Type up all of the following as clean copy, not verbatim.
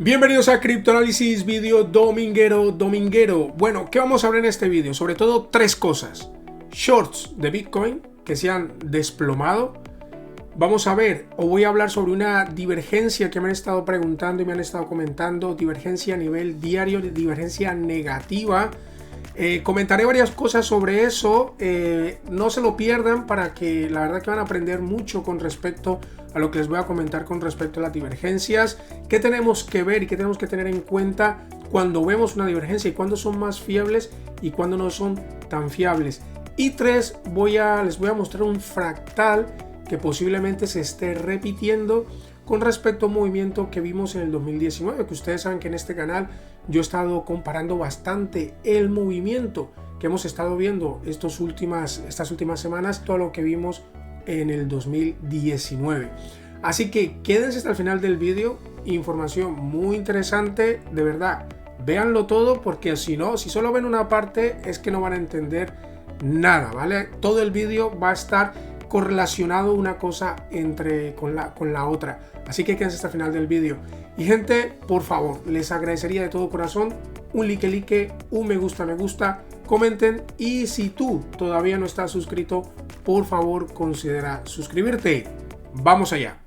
Bienvenidos a Criptoanálisis, vídeo dominguero. Bueno, ¿qué vamos a ver en este vídeo? Sobre todo tres cosas. Shorts de Bitcoin que se han desplomado. Vamos a ver, o voy a hablar sobre una divergencia que me han estado preguntando y me han estado comentando. Divergencia a nivel diario, divergencia negativa. Comentaré varias cosas sobre eso. No se lo pierdan, para que la verdad que van a aprender mucho con respecto a lo que les voy a comentar con respecto a las divergencias. ¿Qué tenemos que ver y qué tenemos que tener en cuenta cuando vemos una divergencia y cuándo son más fiables y cuándo no son tan fiables? Y tres, les voy a mostrar un fractal que posiblemente se esté repitiendo con respecto a un movimiento que vimos en el 2019, que ustedes saben que en este canal yo he estado comparando bastante el movimiento que hemos estado viendo estas últimas semanas, todo lo que vimos en el 2019. Así que quédense hasta el final del vídeo, información muy interesante, de verdad, véanlo todo, porque si solo ven una parte es que no van a entender nada, ¿vale? Todo el vídeo va a estar correlacionado una cosa con la otra, así que quédense hasta el final del vídeo. Y gente, por favor, les agradecería de todo corazón un like, un me gusta, comenten, y si tú todavía no estás suscrito, por favor considera suscribirte. Vamos allá.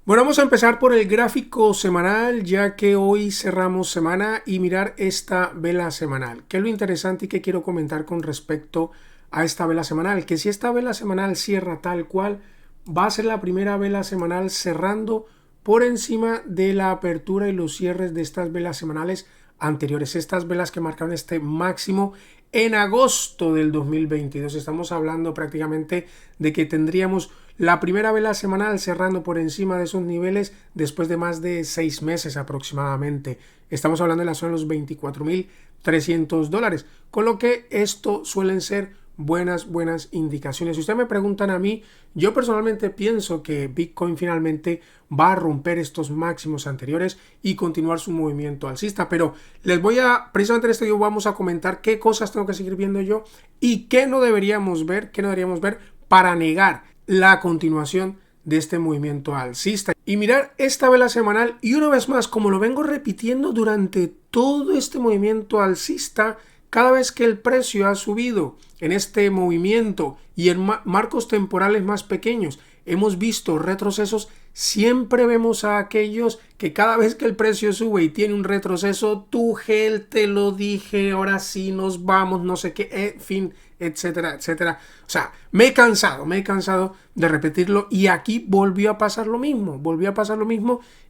Bueno, vamos a empezar por el gráfico semanal, ya que hoy cerramos semana, y mirar esta vela semanal. ¿Qué es lo interesante y qué quiero comentar con respecto a esta vela semanal? Que si esta vela semanal cierra tal cual, va a ser la primera vela semanal cerrando por encima de la apertura y los cierres de estas velas semanales anteriores. Estas velas que marcaron este máximo en agosto del 2022. Estamos hablando prácticamente de que tendríamos la primera vela semanal cerrando por encima de esos niveles después de más de 6 meses aproximadamente. Estamos hablando de la zona de los $24,300, con lo que esto suelen ser buenas indicaciones. Si ustedes me preguntan a mí, yo personalmente pienso que Bitcoin finalmente va a romper estos máximos anteriores y continuar su movimiento alcista, pero precisamente en este video vamos a comentar qué cosas tengo que seguir viendo yo y qué no deberíamos ver para negar la continuación de este movimiento alcista. Y mirar esta vela semanal, y una vez más, como lo vengo repitiendo durante todo este movimiento alcista, cada vez que el precio ha subido en este movimiento y en marcos temporales más pequeños hemos visto retrocesos, siempre vemos a aquellos que cada vez que el precio sube y tiene un retroceso, Tuchel, te lo dije, ahora sí nos vamos, no sé qué, en fin, etcétera. O sea, me he cansado de repetirlo, y aquí volvió a pasar lo mismo,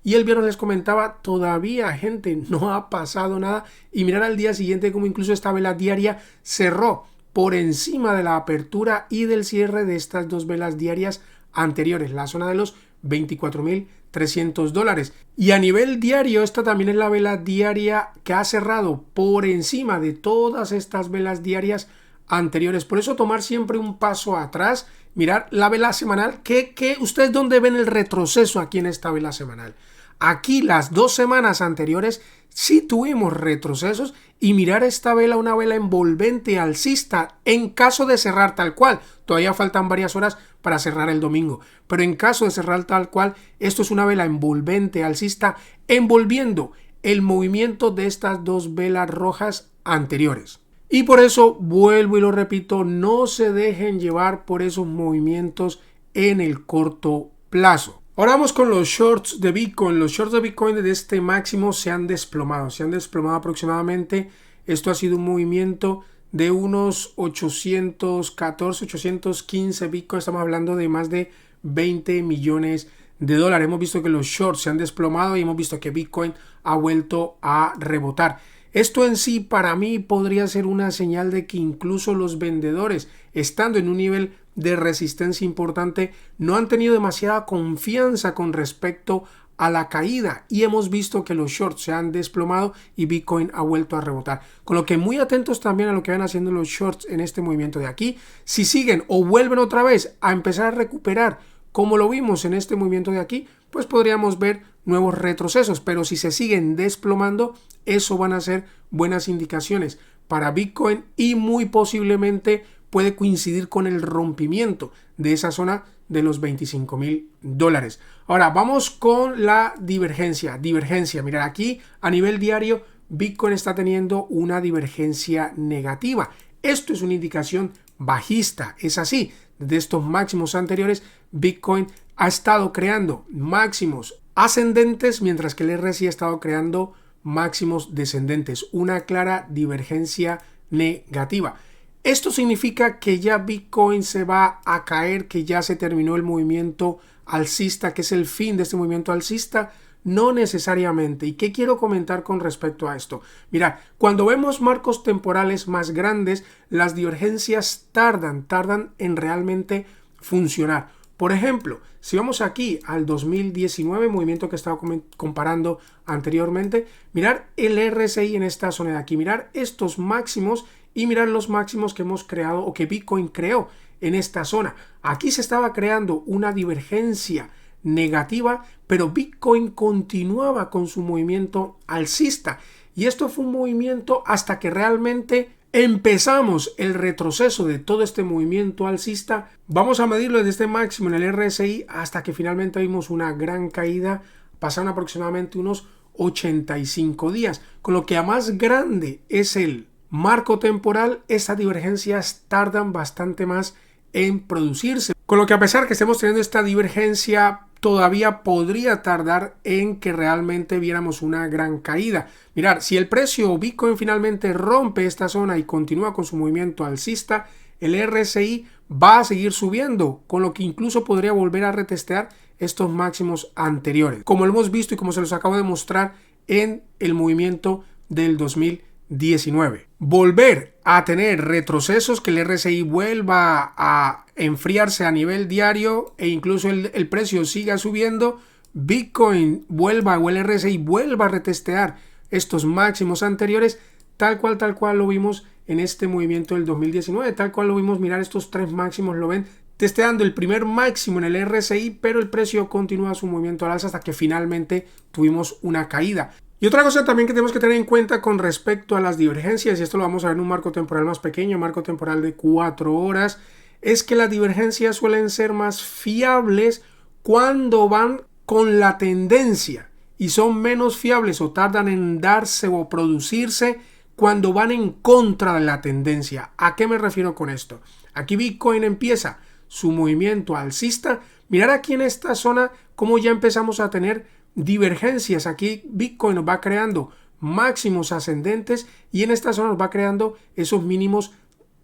y el viernes les comentaba, todavía, gente, no ha pasado nada, y mirar al día siguiente como incluso esta vela diaria cerró por encima de la apertura y del cierre de estas dos velas diarias anteriores, la zona de los $24,300. Y a nivel diario, esta también es la vela diaria que ha cerrado por encima de todas estas velas diarias anteriores. Por eso tomar siempre un paso atrás, mirar la vela semanal, que ustedes dónde ven el retroceso aquí en esta vela semanal. Aquí las 2 semanas anteriores sí tuvimos retrocesos, y mirar esta vela, una vela envolvente alcista en caso de cerrar tal cual. Todavía faltan varias horas para cerrar el domingo, pero en caso de cerrar tal cual, esto es una vela envolvente alcista envolviendo el movimiento de estas dos velas rojas anteriores. Y por eso vuelvo y lo repito, no se dejen llevar por esos movimientos en el corto plazo. Ahora vamos con los shorts de Bitcoin. Los shorts de Bitcoin desde este máximo se han desplomado aproximadamente. Esto ha sido un movimiento de unos 814, 815 Bitcoin. Estamos hablando de más de $20 millones. Hemos visto que los shorts se han desplomado y hemos visto que Bitcoin ha vuelto a rebotar. Esto en sí para mí podría ser una señal de que incluso los vendedores, estando en un nivel de resistencia importante, no han tenido demasiada confianza con respecto a la caída, y hemos visto que los shorts se han desplomado y Bitcoin ha vuelto a rebotar. Con lo que muy atentos también a lo que van haciendo los shorts en este movimiento de aquí. Si siguen o vuelven otra vez a empezar a recuperar como lo vimos en este movimiento de aquí, pues podríamos ver nuevos retrocesos, pero si se siguen desplomando, eso van a ser buenas indicaciones para Bitcoin y muy posiblemente puede coincidir con el rompimiento de esa zona de los $25,000. Ahora vamos con la divergencia. Mira, aquí a nivel diario Bitcoin está teniendo una divergencia negativa. Esto es una indicación bajista, es así. Desde estos máximos anteriores, Bitcoin ha estado creando máximos ascendentes, mientras que el RSI ha estado creando máximos descendentes. Una clara divergencia negativa. Esto significa que ya Bitcoin se va a caer, que ya se terminó el movimiento alcista, que es el fin de este movimiento alcista. No necesariamente. ¿Y qué quiero comentar con respecto a esto? Mirad, cuando vemos marcos temporales más grandes, las divergencias tardan en realmente funcionar. Por ejemplo, si vamos aquí al 2019, movimiento que estaba comparando anteriormente, mirar el RSI en esta zona de aquí, mirar estos máximos y mirar los máximos que hemos creado o que Bitcoin creó en esta zona. Aquí se estaba creando una divergencia negativa, pero Bitcoin continuaba con su movimiento alcista, y esto fue un movimiento hasta que realmente empezamos el retroceso de todo este movimiento alcista. Vamos a medirlo desde este máximo en el RSI hasta que finalmente vimos una gran caída. Pasaron aproximadamente unos 85 días, con lo que a más grande es el marco temporal, estas divergencias tardan bastante más en producirse, con lo que a pesar que estemos teniendo esta divergencia, todavía podría tardar en que realmente viéramos una gran caída. Mirar, si el precio Bitcoin finalmente rompe esta zona y continúa con su movimiento alcista, el RSI va a seguir subiendo, con lo que incluso podría volver a retestear estos máximos anteriores, como lo hemos visto y como se los acabo de mostrar en el movimiento del 2019. Volver a tener retrocesos, que el RSI vuelva a enfriarse a nivel diario e incluso el precio siga subiendo, Bitcoin vuelva o el RSI vuelva a retestear estos máximos anteriores, tal cual lo vimos en este movimiento del 2019, tal cual lo vimos. Mirar estos tres máximos, lo ven testeando el primer máximo en el RSI, pero el precio continúa su movimiento al alza hasta que finalmente tuvimos una caída. Y otra cosa también que tenemos que tener en cuenta con respecto a las divergencias, y esto lo vamos a ver en un marco temporal más pequeño, marco temporal de 4 horas, es que las divergencias suelen ser más fiables cuando van con la tendencia, y son menos fiables o tardan en darse o producirse cuando van en contra de la tendencia. ¿A qué me refiero con esto? Aquí Bitcoin empieza su movimiento alcista. Mirar aquí en esta zona cómo ya empezamos a tener divergencias. Aquí Bitcoin nos va creando máximos ascendentes y en esta zona nos va creando esos mínimos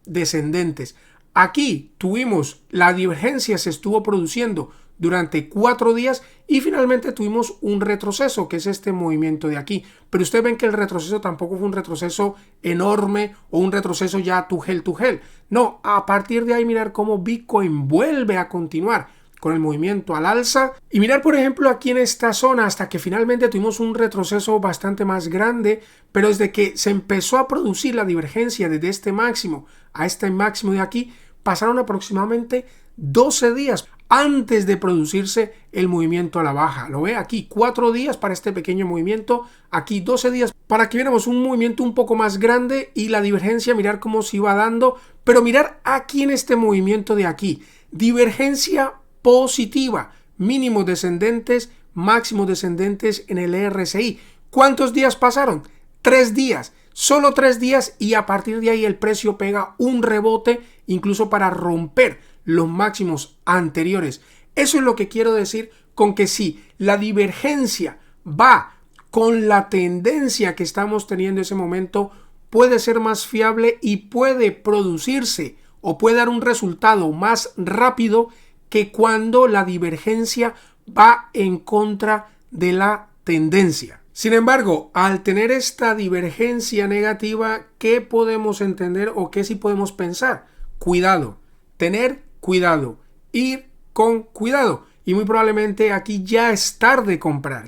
descendentes. Aquí tuvimos la divergencia, se estuvo produciendo durante 4 días y finalmente tuvimos un retroceso, que es este movimiento de aquí. Pero ustedes ven que el retroceso tampoco fue un retroceso enorme o un retroceso ya to hell. No, a partir de ahí mirar cómo Bitcoin vuelve a continuar con el movimiento al alza y mirar por ejemplo aquí en esta zona hasta que finalmente tuvimos un retroceso bastante más grande, pero desde que se empezó a producir la divergencia desde este máximo a este máximo de aquí pasaron aproximadamente 12 días antes de producirse el movimiento a la baja. Lo ve aquí, 4 días para este pequeño movimiento, aquí 12 días para que viéramos un movimiento un poco más grande y la divergencia, mirar cómo se iba dando, pero mirar aquí en este movimiento de aquí, divergencia positiva, mínimos descendentes, máximos descendentes en el RSI. ¿Cuántos días pasaron? 3 días, solo 3 días, y a partir de ahí el precio pega un rebote incluso para romper los máximos anteriores. Eso es lo que quiero decir con que si la divergencia va con la tendencia que estamos teniendo en ese momento, puede ser más fiable y puede producirse o puede dar un resultado más rápido que cuando la divergencia va en contra de la tendencia. Sin embargo, al tener esta divergencia negativa, ¿qué podemos entender o qué sí podemos pensar? Cuidado, tener cuidado, ir con cuidado. Y muy probablemente aquí ya es tarde comprar,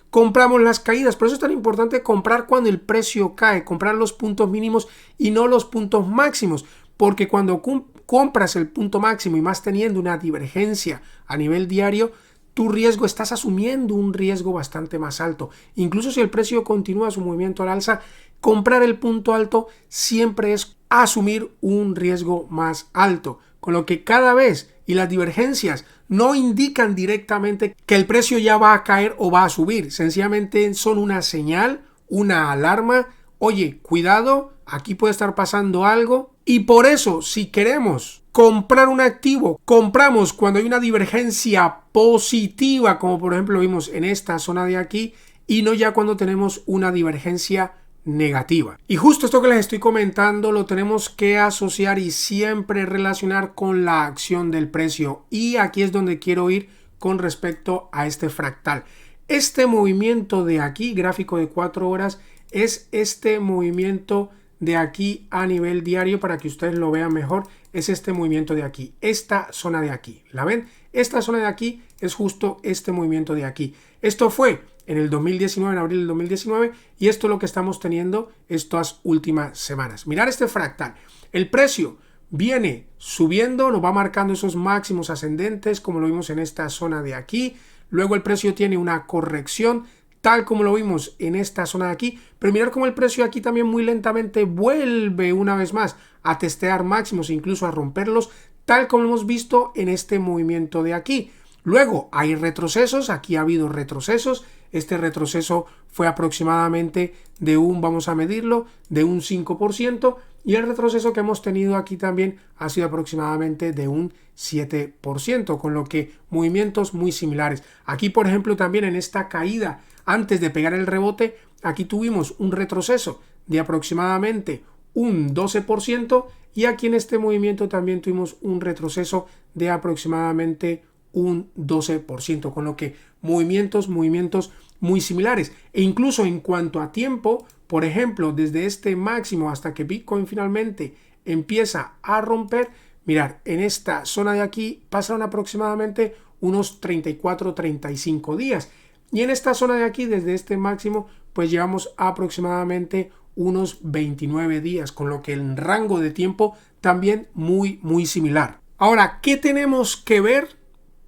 Compramos las caídas, por eso es tan importante comprar cuando el precio cae, comprar los puntos mínimos y no los puntos máximos, porque cuando compras el punto máximo y más teniendo una divergencia a nivel diario, tu riesgo, estás asumiendo un riesgo bastante más alto. Incluso si el precio continúa su movimiento al alza, comprar el punto alto siempre es a asumir un riesgo más alto, con lo que cada vez y las divergencias no indican directamente que el precio ya va a caer o va a subir, sencillamente son una señal, una alarma. Oye, cuidado, aquí puede estar pasando algo. Y por eso, si queremos comprar un activo, compramos cuando hay una divergencia positiva, como por ejemplo vimos en esta zona de aquí, y no ya cuando tenemos una divergencia negativa. Y justo esto que les estoy comentando lo tenemos que asociar y siempre relacionar con la acción del precio. Y aquí es donde quiero ir con respecto a este fractal. Este movimiento de aquí, gráfico de 4 horas, es este movimiento de aquí a nivel diario. Para que ustedes lo vean mejor, es este movimiento de aquí, esta zona de aquí. ¿La ven? Esta zona de aquí es justo este movimiento de aquí. Esto fue en el 2019, en abril del 2019, y esto es lo que estamos teniendo estas últimas semanas. Mirar este fractal. El precio viene subiendo, nos va marcando esos máximos ascendentes, como lo vimos en esta zona de aquí. Luego el precio tiene una corrección, tal como lo vimos en esta zona de aquí, pero mirar cómo el precio aquí también muy lentamente vuelve una vez más a testear máximos, incluso a romperlos, tal como lo hemos visto en este movimiento de aquí. Luego hay retrocesos, aquí ha habido retrocesos. Este retroceso fue aproximadamente de vamos a medirlo, de un 5%, y el retroceso que hemos tenido aquí también ha sido aproximadamente de un 7%, con lo que movimientos muy similares. Aquí, por ejemplo, también en esta caída, antes de pegar el rebote, aquí tuvimos un retroceso de aproximadamente un 12%, y aquí en este movimiento también tuvimos un retroceso de aproximadamente un 12%, con lo que movimientos muy similares. E incluso en cuanto a tiempo, por ejemplo, desde este máximo hasta que Bitcoin finalmente empieza a romper, mirar, en esta zona de aquí pasaron aproximadamente unos 34-35 días. Y en esta zona de aquí, desde este máximo, pues llevamos aproximadamente unos 29 días, con lo que el rango de tiempo también muy similar. Ahora, ¿qué tenemos que ver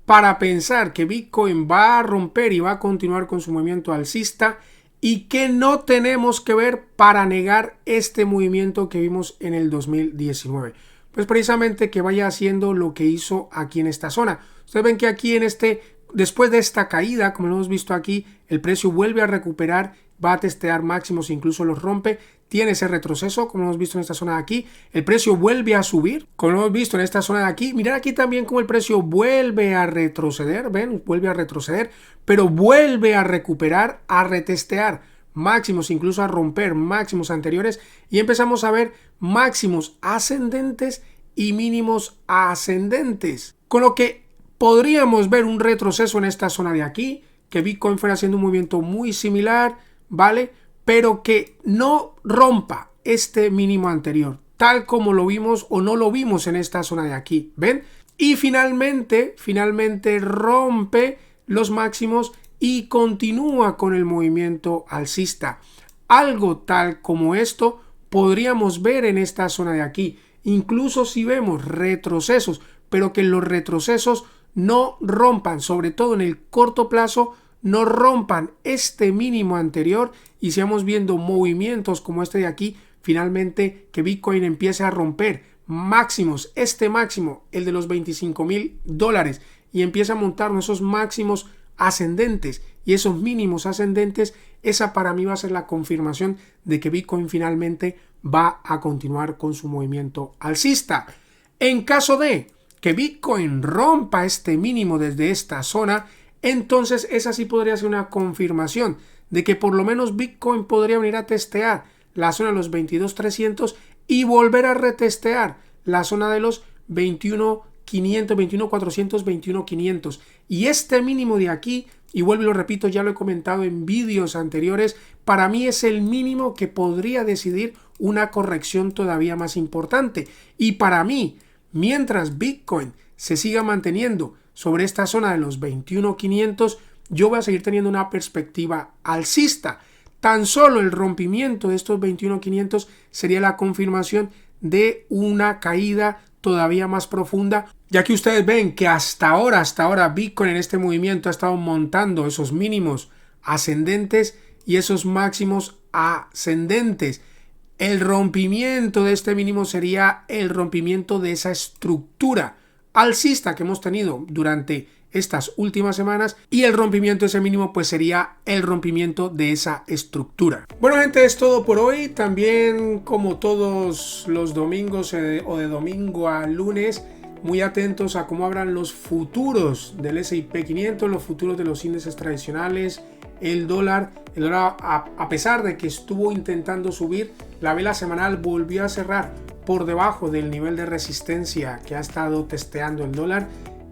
para pensar que Bitcoin va a romper y va a continuar con su movimiento alcista, y que no tenemos que ver para negar este movimiento que vimos en el 2019? Pues precisamente que vaya haciendo lo que hizo aquí en esta zona. Ustedes ven que aquí después de esta caída, como lo hemos visto aquí, el precio vuelve a recuperar, va a testear máximos, incluso los rompe, tiene ese retroceso, como hemos visto en esta zona de aquí. El precio vuelve a subir, como lo hemos visto en esta zona de aquí. Mirad aquí también cómo el precio vuelve a retroceder, ven, vuelve a retroceder, pero vuelve a recuperar, a retestear máximos, incluso a romper máximos anteriores, y empezamos a ver máximos ascendentes y mínimos ascendentes, con lo que podríamos ver un retroceso en esta zona de aquí, que Bitcoin fuera haciendo un movimiento muy similar, ¿vale? Pero que no rompa este mínimo anterior, tal como lo vimos o no lo vimos en esta zona de aquí, ¿ven? Y finalmente rompe los máximos y continúa con el movimiento alcista. Algo tal como esto podríamos ver en esta zona de aquí, incluso si vemos retrocesos, pero que los retrocesos no rompan, sobre todo en el corto plazo, no rompan este mínimo anterior, y sigamos viendo movimientos como este de aquí, finalmente que Bitcoin empiece a romper máximos, este máximo, el de los $25,000, y empieza a montar esos máximos ascendentes y esos mínimos ascendentes. Esa para mí va a ser la confirmación de que Bitcoin finalmente va a continuar con su movimiento alcista. En caso de que Bitcoin rompa este mínimo desde esta zona, entonces esa sí podría ser una confirmación de que por lo menos Bitcoin podría venir a testear la zona de los 22,300 y volver a retestear la zona de los 21,500, 21,400, 21,500. Y este mínimo de aquí, y vuelvo y lo repito, ya lo he comentado en vídeos anteriores, para mí es el mínimo que podría decidir una corrección todavía más importante. Y para mí, mientras Bitcoin se siga manteniendo sobre esta zona de los 21,500, yo voy a seguir teniendo una perspectiva alcista. Tan solo el rompimiento de estos 21,500 sería la confirmación de una caída todavía más profunda, ya que ustedes ven que hasta ahora Bitcoin en este movimiento ha estado montando esos mínimos ascendentes y esos máximos ascendentes. El rompimiento de este mínimo sería el rompimiento de esa estructura alcista que hemos tenido durante estas últimas semanas, y el rompimiento de ese mínimo pues sería el rompimiento de esa estructura. Bueno, gente, es todo por hoy. También, como todos los domingos o de domingo a lunes, muy atentos a cómo abran los futuros del S&P 500, los futuros de los índices tradicionales, el dólar. El dólar, a pesar de que estuvo intentando subir, la vela semanal volvió a cerrar por debajo del nivel de resistencia que ha estado testeando el dólar.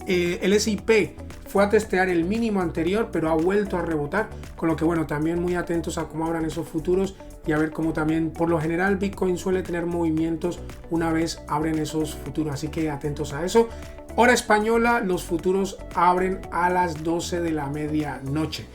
El S&P fue a testear el mínimo anterior, pero ha vuelto a rebotar, con lo que bueno, también muy atentos a cómo abran esos futuros y a ver cómo también, por lo general, Bitcoin suele tener movimientos una vez abren esos futuros, así que atentos a eso. Hora española, los futuros abren a las 12 de la medianoche.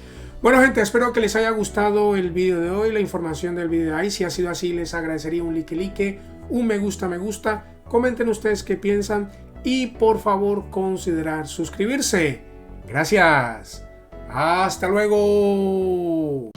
Bueno, gente, espero que les haya gustado el vídeo de hoy, la información del vídeo de hoy. Si ha sido así, les agradecería un like, un me gusta, comenten ustedes qué piensan y por favor considerar suscribirse. Gracias. Hasta luego.